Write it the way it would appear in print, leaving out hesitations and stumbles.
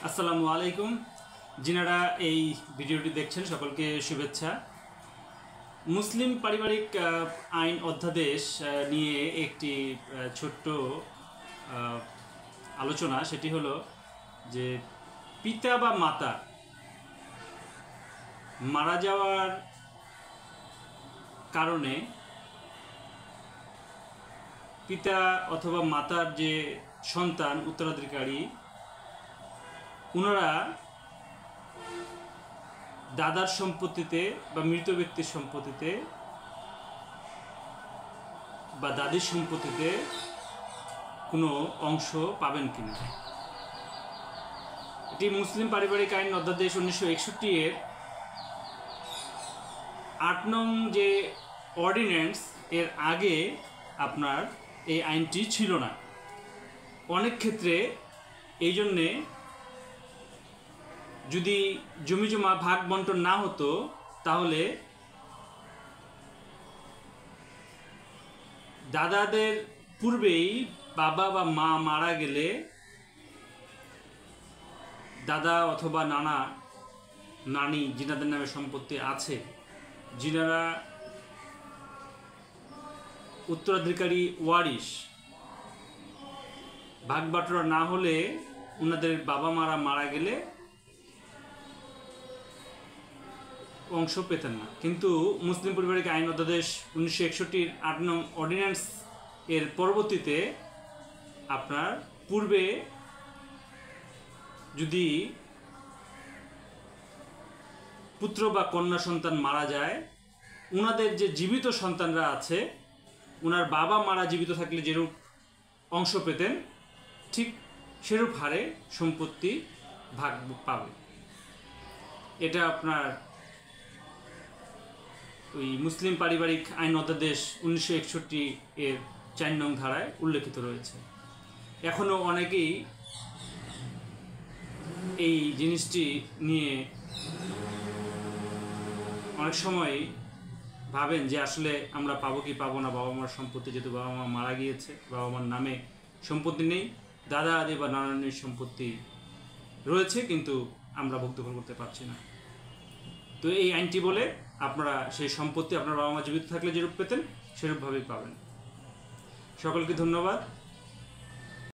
আসসালামু আলাইকুম। যিনারা এই ভিডিওটি দেখছেন সকলকে শুভেচ্ছা। মুসলিম পারিবারিক আইন অধ্যাদেশ নিয়ে একটি ছোট্ট আলোচনা, সেটি হলো যে পিতা বা মাতা মারা যাওয়ার কারণে পিতা অথবা মাতার যে সন্তান উত্তরাধিকারী, ওনারা দাদার সম্পত্তিতে বা মৃত ব্যক্তির সম্পত্তিতে বা দাদির সম্পত্তিতে কোনো অংশ পাবেন কিনা। এটি মুসলিম পারিবারিক আইন অধ্যাদেশ 1961 এর 8 নং যে অর্ডিন্যান্স, এর আগে আপনার এই আইনটি ছিল না। অনেক ক্ষেত্রে এই জন্যে যদি জমি জমা ভাগ বন্টন না হতো, তাহলে দাদাদের পূর্বেই বাবা বা মা মারা গেলে দাদা অথবা নানা নানি যিনাদের নামে সম্পত্তি আছে, যিনারা উত্তরাধিকারী ওয়ারিশ, ভাগ বাটোয়ারা না হলে ওনাদের বাবা মারা মারা গেলে অংশ পেতেন না। কিন্তু মুসলিম পারিবারিক আইন অধ্যাদেশ 1961 8 নং অর্ডিন্যান্স এর পরবর্তীতে আপনার পূর্বে যদি পুত্র বা কন্যা সন্তান মারা যায়, ওনাদের যে জীবিত সন্তানরা আছে, ওনার বাবা মারা জীবিত থাকলে যেরূপ অংশ পেতেন, ঠিক সেরূপ হারে সম্পত্তি ভাগ পাবে। এটা আপনার ওই মুসলিম পারিবারিক আইন অধ্যাদেশ 1961 এর 4 নং ধারায় উল্লেখিত রয়েছে। এখনও অনেকেই এই জিনিসটি নিয়ে অনেক সময় ভাবেন যে আসলে আমরা পাবো কি পাবো না। বাবা মার সম্পত্তি, যেহেতু বাবা মা মারা গিয়েছে, বাবা মার নামে সম্পত্তি নেই, দাদা দাদি বা নানানির সম্পত্তি রয়েছে, কিন্তু আমরা ভোগদখল করতে পারছি না। তো এই আইনটি বলে আপনারা সেই সম্পত্তি আপনার বাবা মা জীবিত থাকলে যেরূপ পেতেন সেরূপভাবেই পাবেন। সকলকে ধন্যবাদ।